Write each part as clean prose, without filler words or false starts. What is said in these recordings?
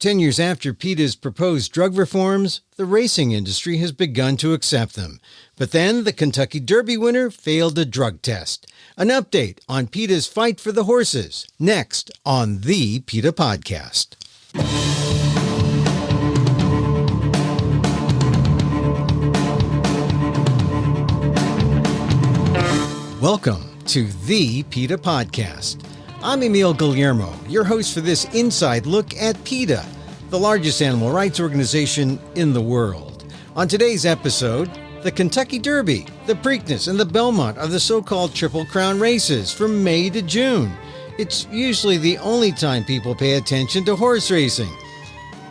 10 years after PETA's proposed drug reforms, the racing industry has begun to accept them. But then the Kentucky Derby winner failed a drug test. An update on PETA's fight for the horses, next on the PETA Podcast. Welcome to the PETA Podcast. I'm Emil Guillermo, your host for this inside look at PETA, the largest animal rights organization in the world. On today's episode, the Kentucky Derby, the Preakness, and the Belmont are the so-called Triple Crown races from May to June. It's usually the only time people pay attention to horse racing.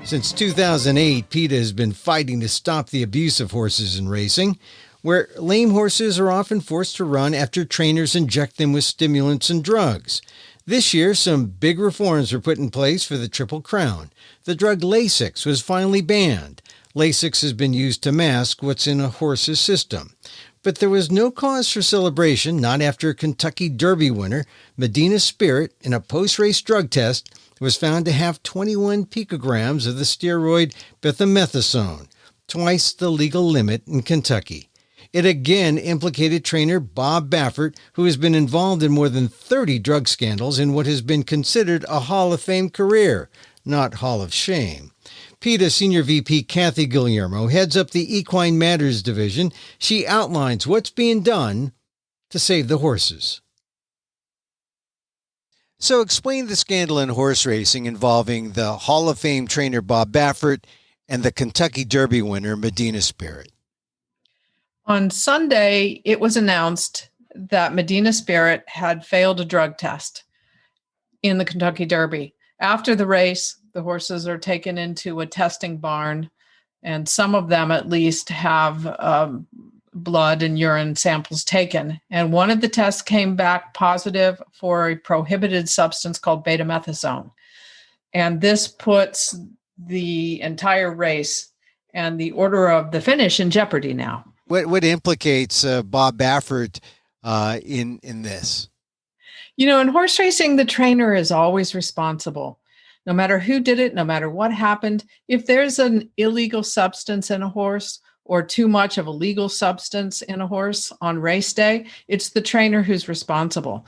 Since 2008, PETA has been fighting to stop the abuse of horses in racing, where lame horses are often forced to run after trainers inject them with stimulants and drugs. This year, some big reforms were put in place for the Triple Crown. The drug Lasix was finally banned. Lasix has been used to mask what's in a horse's system. But there was no cause for celebration, not after Kentucky Derby winner Medina Spirit, in a post-race drug test, was found to have 21 picograms of the steroid betamethasone, twice the legal limit in Kentucky. It again implicated trainer Bob Baffert, who has been involved in more than 30 drug scandals in what has been considered a Hall of Fame career, not Hall of Shame. PETA Senior VP Kathy Guillermo heads up the Equine Matters division. She outlines what's being done to save the horses. So explain the scandal in horse racing involving the Hall of Fame trainer Bob Baffert and the Kentucky Derby winner Medina Spirit. On Sunday, it was announced that Medina Spirit had failed a drug test in the Kentucky Derby. After the race, the horses are taken into a testing barn, and some of them at least have blood and urine samples taken. And one of the tests came back positive for a prohibited substance called betamethasone. And this puts the entire race and the order of the finish in jeopardy now. What implicates Bob Baffert in this? You know, in horse racing, the trainer is always responsible. No matter who did it, no matter what happened, if there's an illegal substance in a horse or too much of a legal substance in a horse on race day, it's the trainer who's responsible.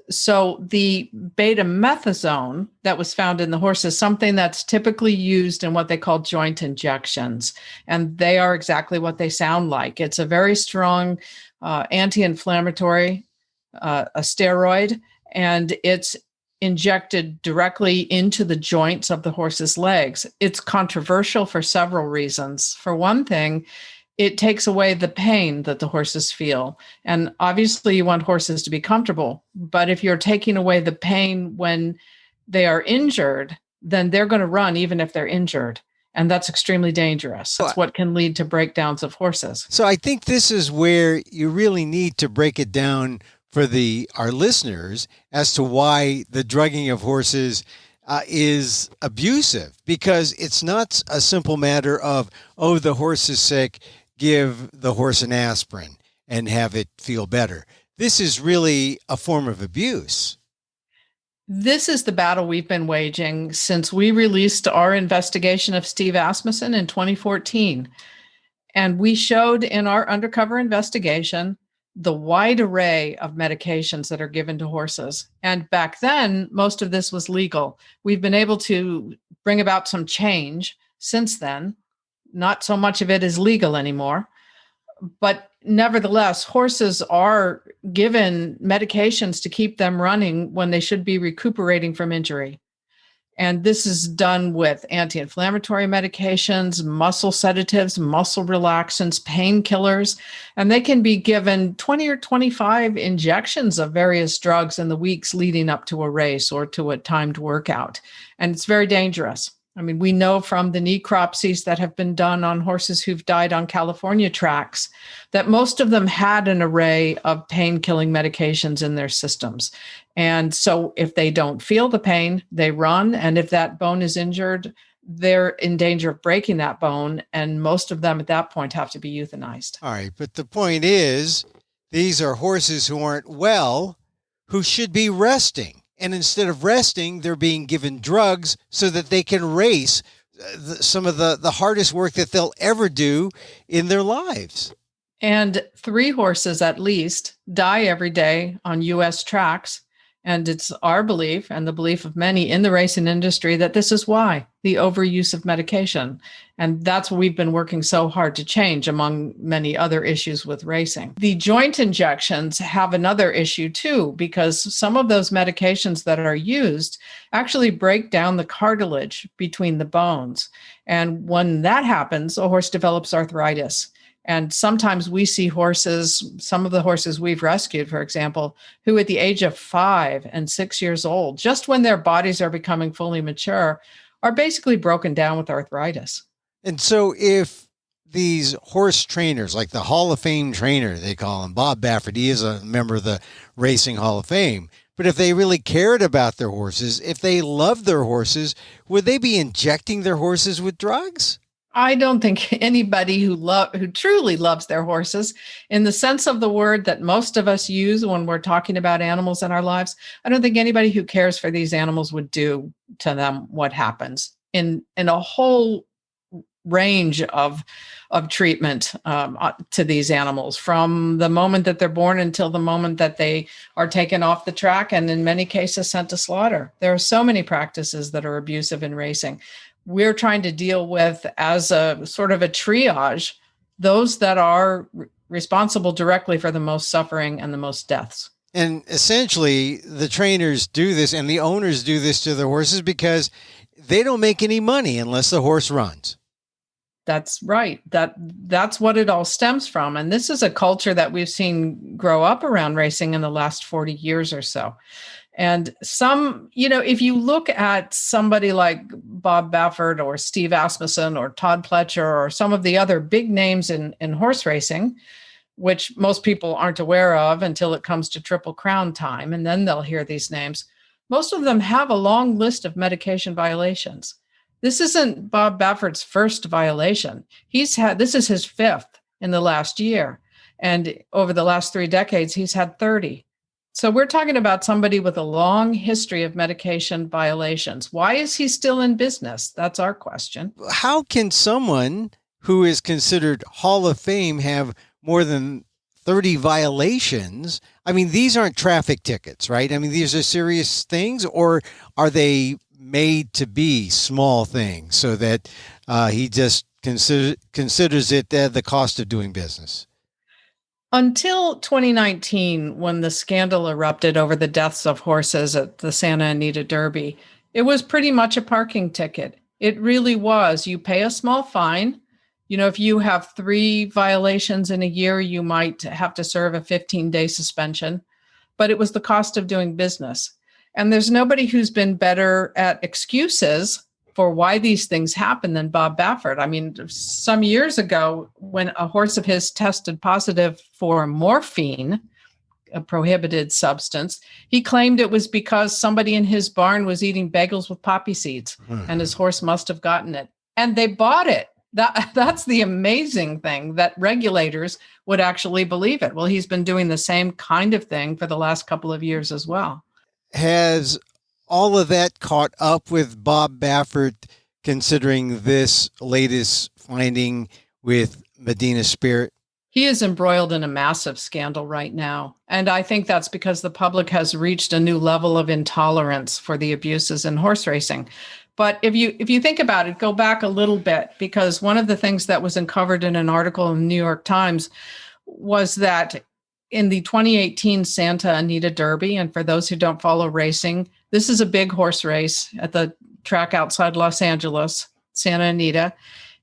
So the betamethasone that was found in the horse is something that's typically used in what they call joint injections. And they are exactly what they sound like. It's a very strong anti-inflammatory, a steroid, and it's injected directly into the joints of the horse's legs. It's controversial for several reasons. For one thing, it takes away the pain that the horses feel. And obviously you want horses to be comfortable, but if you're taking away the pain when they are injured, then they're going to run even if they're injured. And that's extremely dangerous. That's what can lead to breakdowns of horses. So I think this is where you really need to break it down for our listeners as to why the drugging of horses is abusive, because it's not a simple matter of, oh, the horse is sick, give the horse an aspirin and have it feel better. This is really a form of abuse. This is the battle we've been waging since we released our investigation of Steve Asmussen in 2014. And we showed in our undercover investigation the wide array of medications that are given to horses. And back then, most of this was legal. We've been able to bring about some change since then. Not so much of it is legal anymore. But nevertheless, horses are given medications to keep them running when they should be recuperating from injury. And this is done with anti-inflammatory medications, muscle sedatives, muscle relaxants, painkillers, and they can be given 20 or 25 injections of various drugs in the weeks leading up to a race or to a timed workout. And it's very dangerous. I mean, we know from the necropsies that have been done on horses who've died on California tracks that most of them had an array of pain-killing medications in their systems. And so if they don't feel the pain, they run. And if that bone is injured, they're in danger of breaking that bone. And most of them at that point have to be euthanized. All right. But the point is, these are horses who aren't well, who should be resting. And instead of resting, they're being given drugs so that they can race some of the hardest work that they'll ever do in their lives. And 3 horses at least die every day on U.S. tracks. And it's our belief and the belief of many in the racing industry that this is why, the overuse of medication. And that's what we've been working so hard to change, among many other issues with racing. The joint injections have another issue too, because some of those medications that are used actually break down the cartilage between the bones. And when that happens, a horse develops arthritis. And sometimes we see horses, some of the horses we've rescued, for example, who at the age of 5 and 6 years old, just when their bodies are becoming fully mature, are basically broken down with arthritis. And so if these horse trainers, like the Hall of Fame trainer, they call him, Bob Baffert, he is a member of the Racing Hall of Fame, but if they really cared about their horses, if they loved their horses, would they be injecting their horses with drugs? I don't think anybody who truly loves their horses, in the sense of the word that most of us use when we're talking about animals in our lives, I don't think anybody who cares for these animals would do to them what happens in a whole range of treatment to these animals, from the moment that they're born until the moment that they are taken off the track, and in many cases sent to slaughter. There are so many practices that are abusive in racing. We're trying to deal with, as a sort of a triage, those that are responsible directly for the most suffering and the most deaths. And essentially, the trainers do this and the owners do this to their horses because they don't make any money unless the horse runs. That's right. That's what it all stems from. And this is a culture that we've seen grow up around racing in the last 40 years or so. And if you look at somebody like Bob Baffert or Steve Asmussen or Todd Pletcher or some of the other big names in horse racing, which most people aren't aware of until it comes to Triple Crown time, and then they'll hear these names, most of them have a long list of medication violations. This isn't Bob Baffert's first violation. This is his 5th in the last year. And over the last 3 decades, he's had 30. So we're talking about somebody with a long history of medication violations. Why is he still in business? That's our question. How can someone who is considered Hall of Fame have more than 30 violations? I mean, these aren't traffic tickets, right? I mean, these are serious things, or are they made to be small things so that he just considers it the cost of doing business? Until 2019, when the scandal erupted over the deaths of horses at the Santa Anita Derby, it was pretty much a parking ticket. It really was. You pay a small fine. If you have 3 violations in a year, you might have to serve a 15-day suspension. But it was the cost of doing business. And there's nobody who's been better at excuses for why these things happen than Bob Baffert. I mean, some years ago, when a horse of his tested positive for morphine, a prohibited substance, he claimed it was because somebody in his barn was eating bagels with poppy seeds, and his horse must have gotten it. And they bought it. That's the amazing thing, that regulators would actually believe it. Well, he's been doing the same kind of thing for the last couple of years as well. Has all of that caught up with Bob Baffert, considering this latest finding with Medina Spirit? He is embroiled in a massive scandal right now. And I think that's because the public has reached a new level of intolerance for the abuses in horse racing. But if you think about it, go back a little bit, because one of the things that was uncovered in an article in the New York Times was that in the 2018 Santa Anita Derby, and for those who don't follow racing, this is a big horse race at the track outside Los Angeles, Santa Anita.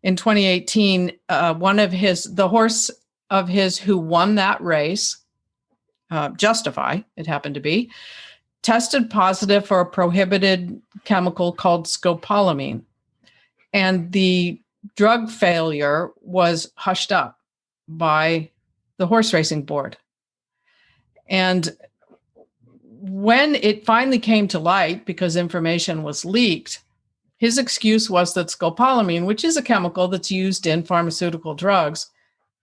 In 2018, the horse of his who won that race, Justify, it happened to be, tested positive for a prohibited chemical called scopolamine. And the drug failure was hushed up by the horse racing board. And when it finally came to light, because information was leaked, his excuse was that scopolamine, which is a chemical that's used in pharmaceutical drugs,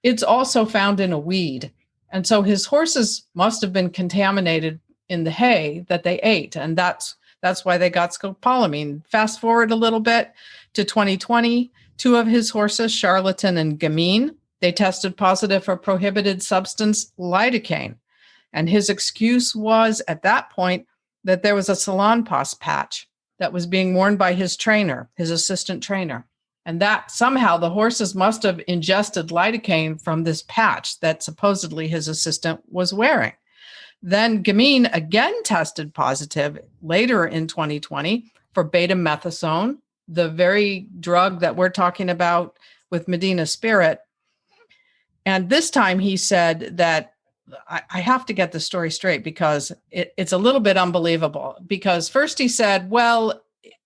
it's also found in a weed. And so his horses must have been contaminated in the hay that they ate. And that's why they got scopolamine. Fast forward a little bit to 2020, two of his horses, Charlatan and Gamine, they tested positive for prohibited substance lidocaine. And his excuse was at that point that there was a Salonpas patch that was being worn by his trainer, his assistant trainer. And that somehow the horses must have ingested lidocaine from this patch that supposedly his assistant was wearing. Then Gamine again tested positive later in 2020 for betamethasone, the very drug that we're talking about with Medina Spirit. And this time he said that, I have to get the story straight because it's a little bit unbelievable. Because first he said, well,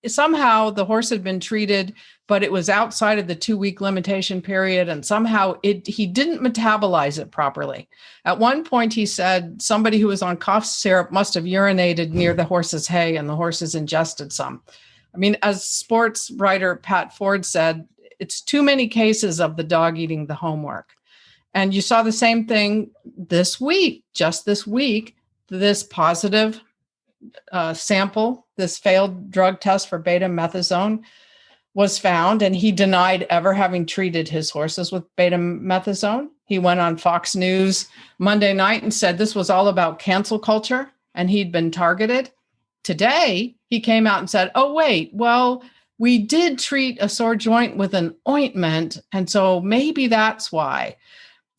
somehow the horse had been treated, but it was outside of the 2-week limitation period. And somehow he didn't metabolize it properly. At one point, he said somebody who was on cough syrup must have urinated near the horse's hay and the horses ingested some. I mean, as sports writer Pat Ford said, it's too many cases of the dog eating the homework. And you saw the same thing this week, just this week, this positive sample, this failed drug test for betamethasone was found, and he denied ever having treated his horses with betamethasone. He went on Fox News Monday night and said this was all about cancel culture and he'd been targeted. Today, he came out and said, oh, wait, well, we did treat a sore joint with an ointment, and so maybe that's why.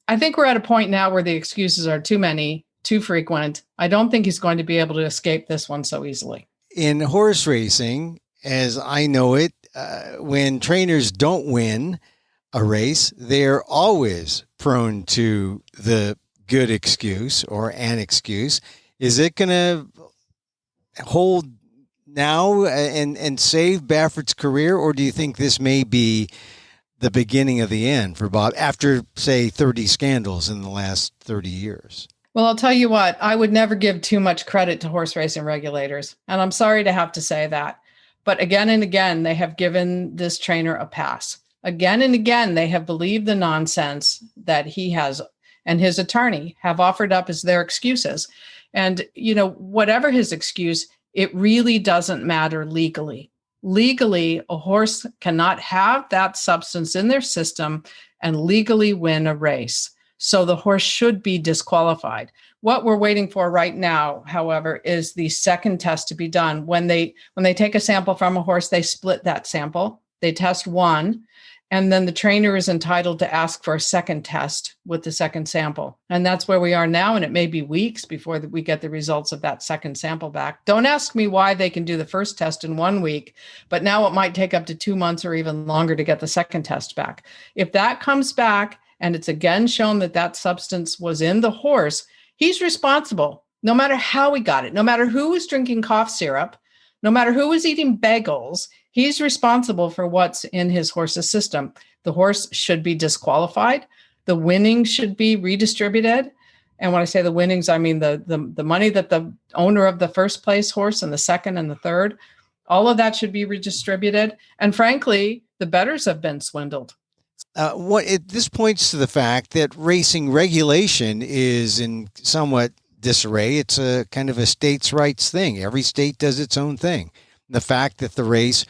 I think we're at a point now where the excuses are too many, too frequent. I don't think he's going to be able to escape this one so easily. In horse racing, as I know it, when trainers don't win a race, they're always prone to the good excuse or an excuse. Is it going to hold now and save Baffert's career, or do you think this may be the beginning of the end for Bob after, say, 30 scandals in the last 30 years? Well, I'll tell you what, I would never give too much credit to horse racing regulators. And I'm sorry to have to say that. But again and again, they have given this trainer a pass. Again and again, they have believed the nonsense that he has and his attorney have offered up as their excuses. And, whatever his excuse, it really doesn't matter legally. Legally, a horse cannot have that substance in their system and legally win a race. So the horse should be disqualified. What we're waiting for right now, however, is the second test to be done. When they take a sample from a horse, they split that sample. They test one, and then the trainer is entitled to ask for a second test with the second sample. And that's where we are now, and it may be weeks before we get the results of that second sample back. Don't ask me why they can do the first test in 1 week, but now it might take up to 2 months or even longer to get the second test back. If that comes back and it's again shown that that substance was in the horse, he's responsible, no matter how he got it, no matter who was drinking cough syrup, no matter who was eating bagels. He's responsible for what's in his horse's system. The horse should be disqualified. The winnings should be redistributed. And when I say the winnings, I mean the money that the owner of the first place horse and the second and the third, all of that should be redistributed. And frankly, the bettors have been swindled. This points to the fact that racing regulation is in somewhat disarray. It's a kind of a states' rights thing. Every state does its own thing. The fact that the race,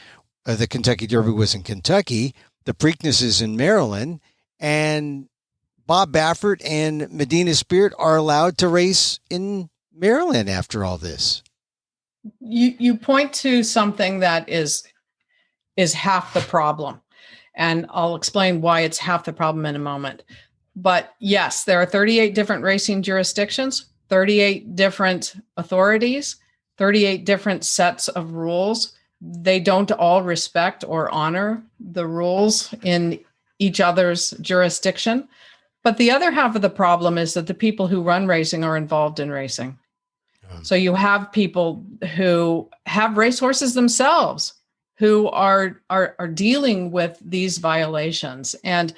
the Kentucky Derby was in Kentucky, the Preakness is in Maryland, and Bob Baffert and Medina Spirit are allowed to race in Maryland after all this. You point to something that is half the problem. And I'll explain why it's half the problem in a moment. But yes, there are 38 different racing jurisdictions, 38 different authorities, 38 different sets of rules. They don't all respect or honor the rules in each other's jurisdiction. But the other half of the problem is that the people who run racing are involved in racing. So you have people who have racehorses themselves who are dealing with these violations. And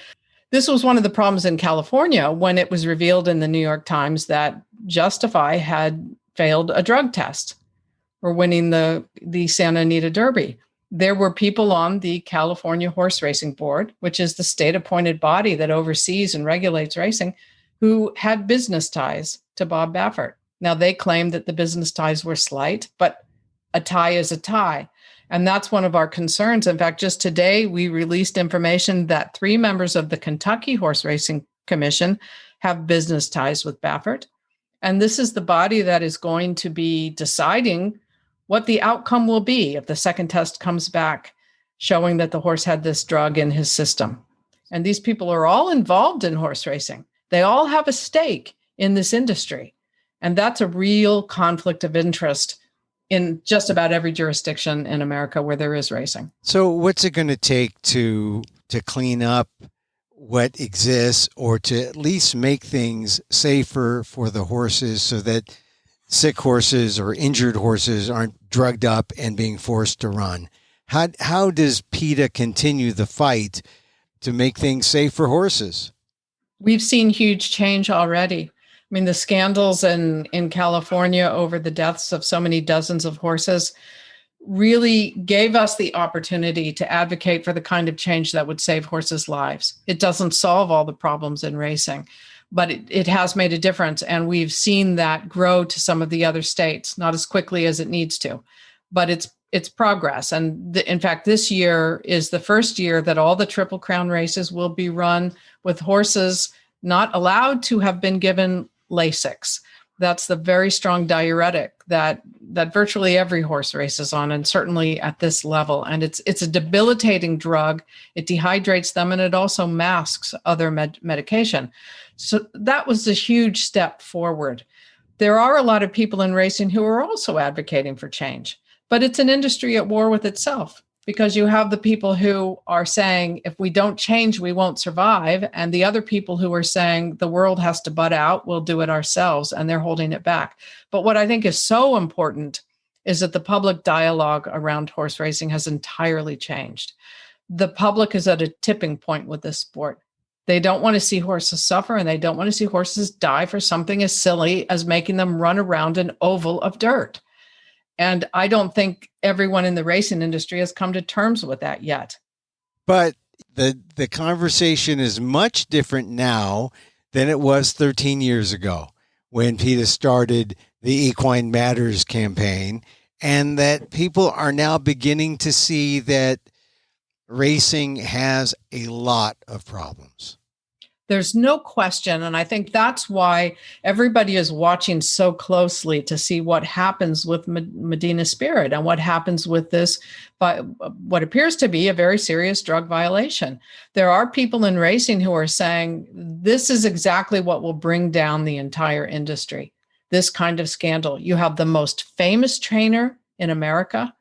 this was one of the problems in California when it was revealed in the New York Times that Justify had failed a drug test for winning the Santa Anita Derby. There were people on the California Horse Racing Board, which is the state-appointed body that oversees and regulates racing, who had business ties to Bob Baffert. Now, they claimed that the business ties were slight, but a tie is a tie. And that's one of our concerns. In fact, just today, we released information that 3 members of the Kentucky Horse Racing Commission have business ties with Baffert. And this is the body that is going to be deciding what the outcome will be if the second test comes back showing that the horse had this drug in his system. And these people are all involved in horse racing. They all have a stake in this industry. And that's a real conflict of interest in just about every jurisdiction in America where there is racing. So what's it going to take to clean up what exists, or to at least make things safer for the horses so that sick horses or injured horses aren't drugged up and being forced to run? How does PETA continue the fight to make things safe for horses? We've seen huge change already. I mean, the scandals in California over the deaths of so many dozens of horses really gave us the opportunity to advocate for the kind of change that would save horses' lives. It doesn't solve all the problems in racing, but it has made a difference. And we've seen that grow to some of the other states, not as quickly as it needs to, but it's progress. And in fact, this year is the first year that all the Triple Crown races will be run with horses not allowed to have been given Lasix. That's the very strong diuretic that virtually every horse races on, and certainly at this level. And it's a debilitating drug. It dehydrates them, and it also masks other medication. So that was a huge step forward. There are a lot of people in racing who are also advocating for change, but it's an industry at war with itself, because you have the people who are saying, if we don't change, we won't survive. And the other people who are saying the world has to butt out, we'll do it ourselves, and they're holding it back. But what I think is so important is that the public dialogue around horse racing has entirely changed. The public is at a tipping point with this sport. They don't want to see horses suffer, and they don't want to see horses die for something as silly as making them run around an oval of dirt. And I don't think everyone in the racing industry has come to terms with that yet. But the conversation is much different now than it was 13 years ago when PETA started the Equine Matters campaign, and that people are now beginning to see that racing has a lot of problems. There's no question. And I think that's why everybody is watching so closely to see what happens with Medina Spirit and what happens with this, what appears to be a very serious drug violation. There are people in racing who are saying this is exactly what will bring down the entire industry, this kind of scandal. You have the most famous trainer in America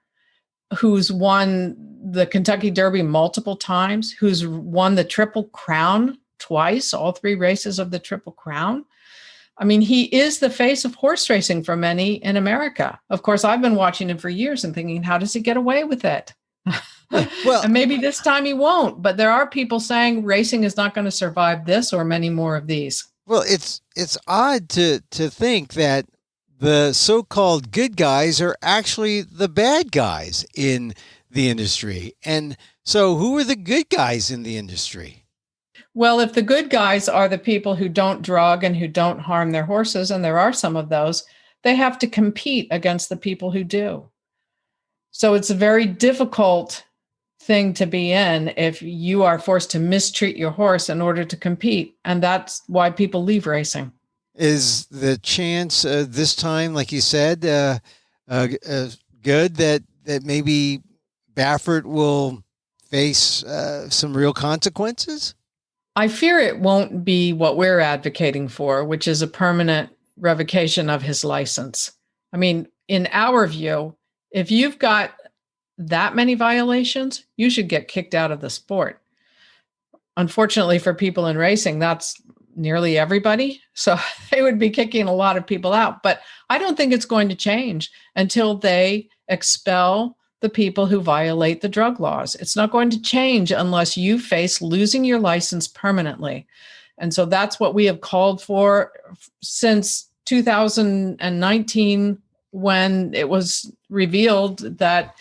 who's won the Kentucky Derby multiple times, who's won the Triple Crown twice, all 3 races of the Triple Crown. I mean, he is the face of horse racing for many in America. Of course, I've been watching him for years and thinking, how does he get away with it? Well, and maybe this time he won't, but there are people saying racing is not going to survive this or many more of these. Well, it's odd to think that the so-called good guys are actually the bad guys in the industry. And so who are the good guys in the industry? Well, if the good guys are the people who don't drug and who don't harm their horses, and there are some of those, they have to compete against the people who do. So it's a very difficult thing to be in if you are forced to mistreat your horse in order to compete. And that's why people leave racing. Is the chance this time, like you said, good that maybe Baffert will face some real consequences? I fear it won't be what we're advocating for, which is a permanent revocation of his license. I mean, in our view, if you've got that many violations, you should get kicked out of the sport. Unfortunately for people in racing, that's nearly everybody. So they would be kicking a lot of people out. But I don't think it's going to change until they expel the people who violate the drug laws. It's not going to change unless you face losing your license permanently. And so that's what we have called for since 2019, when it was revealed that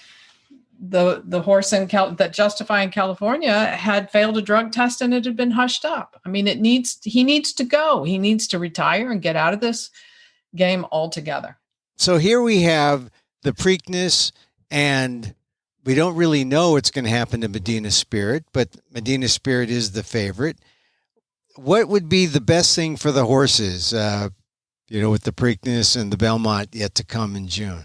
the horse that Justify in California had failed a drug test and it had been hushed up. I mean, he needs to go. He needs to retire and get out of this game altogether. So here we have the Preakness, and we don't really know what's going to happen to Medina Spirit, but Medina Spirit is the favorite. What would be the best thing for the horses, with the Preakness and the Belmont yet to come in June?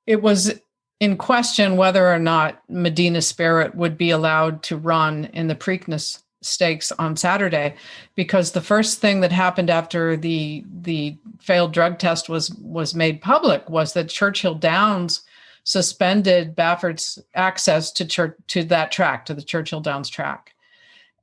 It was in question whether or not Medina Spirit would be allowed to run in the Preakness Stakes on Saturday, because the first thing that happened after the failed drug test was made public was that Churchill Downs suspended Baffert's access to that track, to the Churchill Downs track.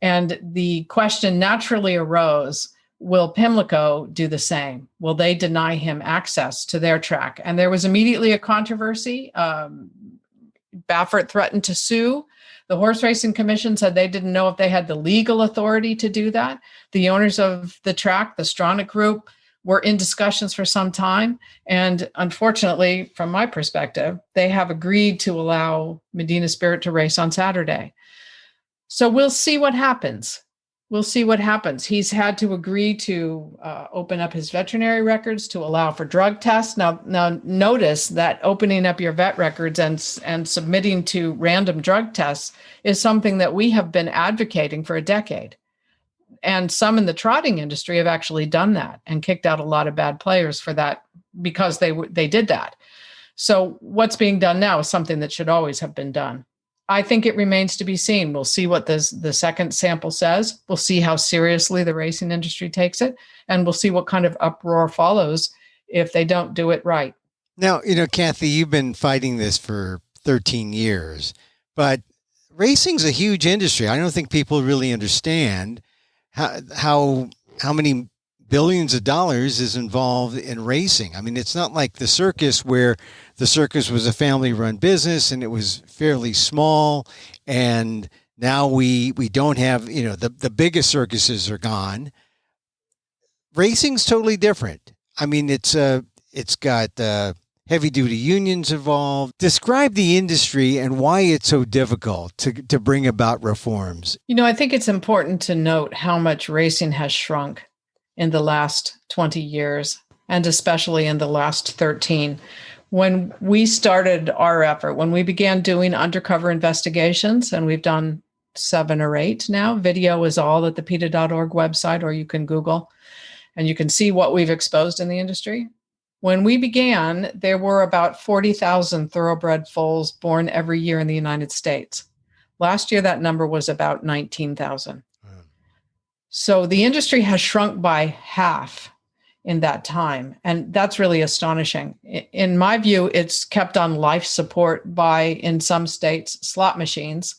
And the question naturally arose, will Pimlico do the same? Will they deny him access to their track? And there was immediately a controversy. Baffert threatened to sue. The Horse Racing Commission said they didn't know if they had the legal authority to do that. The owners of the track, the Stronach Group, were in discussions for some time. And unfortunately, from my perspective, they have agreed to allow Medina Spirit to race on Saturday. So we'll see what happens. We'll see what happens. He's had to agree to open up his veterinary records to allow for drug tests. Now notice that opening up your vet records and submitting to random drug tests is something that we have been advocating for a decade. And some in the trotting industry have actually done that and kicked out a lot of bad players for that because they did that. So what's being done now is something that should always have been done. I think it remains to be seen. We'll see what the second sample says. We'll see how seriously the racing industry takes it. And we'll see what kind of uproar follows if they don't do it right. Now, Kathy, you've been fighting this for 13 years, but racing's a huge industry. I don't think people really understand how many billions of dollars is involved in racing. I mean, it's not like the circus, where the circus was a family-run business and it was fairly small, and now we don't have, the biggest circuses are gone. Racing's totally different. I mean, it's got heavy-duty unions involved. Describe the industry and why it's so difficult to bring about reforms. I think it's important to note how much racing has shrunk in the last 20 years, and especially in the last 13. When we started our effort, when we began doing undercover investigations, and we've done 7 or 8 now, video is all at the PETA.org website, or you can Google, and you can see what we've exposed in the industry. When we began, there were about 40,000 thoroughbred foals born every year in the United States. Last year, that number was about 19,000. So the industry has shrunk by half in that time. And that's really astonishing. In my view, it's kept on life support by, in some states, slot machines,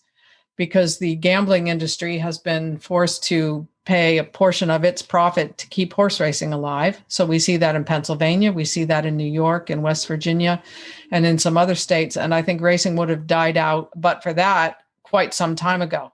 because the gambling industry has been forced to pay a portion of its profit to keep horse racing alive. So we see that in Pennsylvania, we see that in New York and West Virginia, and in some other states. And I think racing would have died out, but for that, quite some time ago.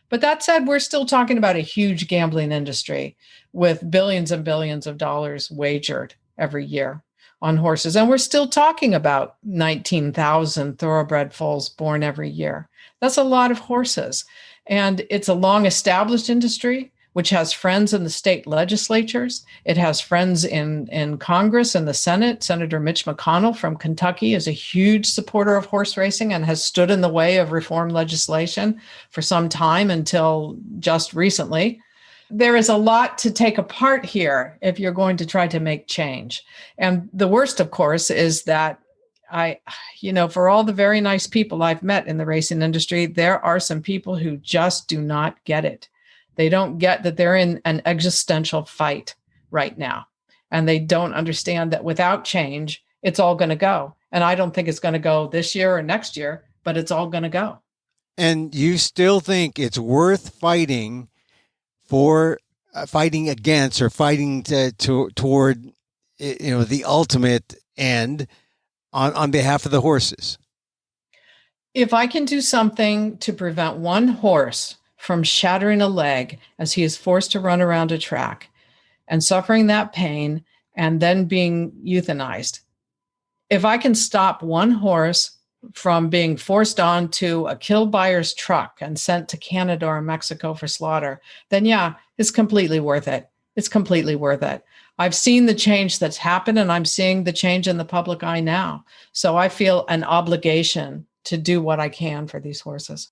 But that said, we're still talking about a huge gambling industry with billions and billions of dollars wagered every year on horses. And we're still talking about 19,000 thoroughbred foals born every year. That's a lot of horses. And it's a long established industry, which has friends in the state legislatures. It has friends in Congress and the Senate. Senator Mitch McConnell from Kentucky is a huge supporter of horse racing and has stood in the way of reform legislation for some time until just recently. There is a lot to take apart here if you're going to try to make change. And the worst, of course, is that for all the very nice people I've met in the racing industry, there are some people who just do not get it. They don't get that they're in an existential fight right now. And they don't understand that without change, it's all going to go. And I don't think it's going to go this year or next year, but it's all going to go. And you still think it's worth fighting against, or fighting toward, the ultimate end on behalf of the horses? If I can do something to prevent one horse from shattering a leg as he is forced to run around a track and suffering that pain and then being euthanized, if I can stop one horse from being forced onto a kill buyer's truck and sent to Canada or Mexico for slaughter, then yeah, it's completely worth it. It's completely worth it. I've seen the change that's happened, and I'm seeing the change in the public eye now. So I feel an obligation to do what I can for these horses.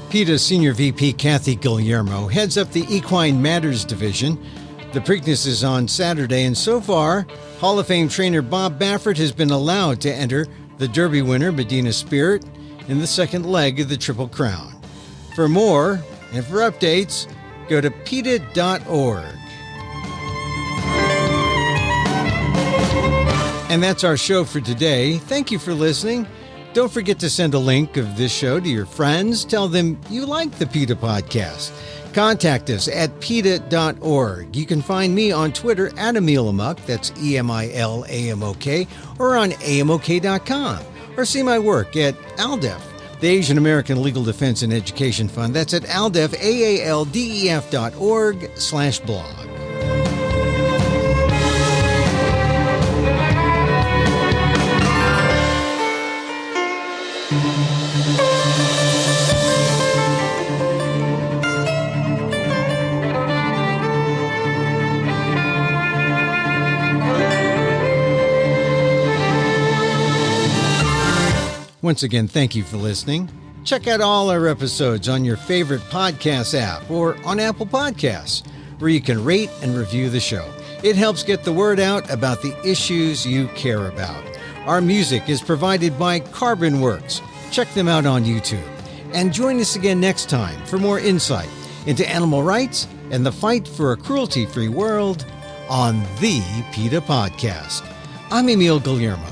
PETA Senior VP Kathy Guillermo heads up the Equine Matters Division. The Preakness is on Saturday, and so far, Hall of Fame trainer Bob Baffert has been allowed to enter the Derby winner, Medina Spirit, in the second leg of the Triple Crown. For more and for updates, go to PETA.org. And that's our show for today. Thank you for listening. Don't forget to send a link of this show to your friends. Tell them you like the PETA podcast. Contact us at PETA.org. You can find me on Twitter at Emilamuk, that's EMILAMOK, or on AMOK.com. Or see my work at ALDEF, the Asian American Legal Defense and Education Fund. That's at ALDEF, AALDEF.org/blog. Once again, thank you for listening. Check out all our episodes on your favorite podcast app or on Apple Podcasts, where you can rate and review the show. It helps get the word out about the issues you care about. Our music is provided by Carbon Works. Check them out on YouTube. And join us again next time for more insight into animal rights and the fight for a cruelty-free world on the PETA Podcast. I'm Emil Guillermo.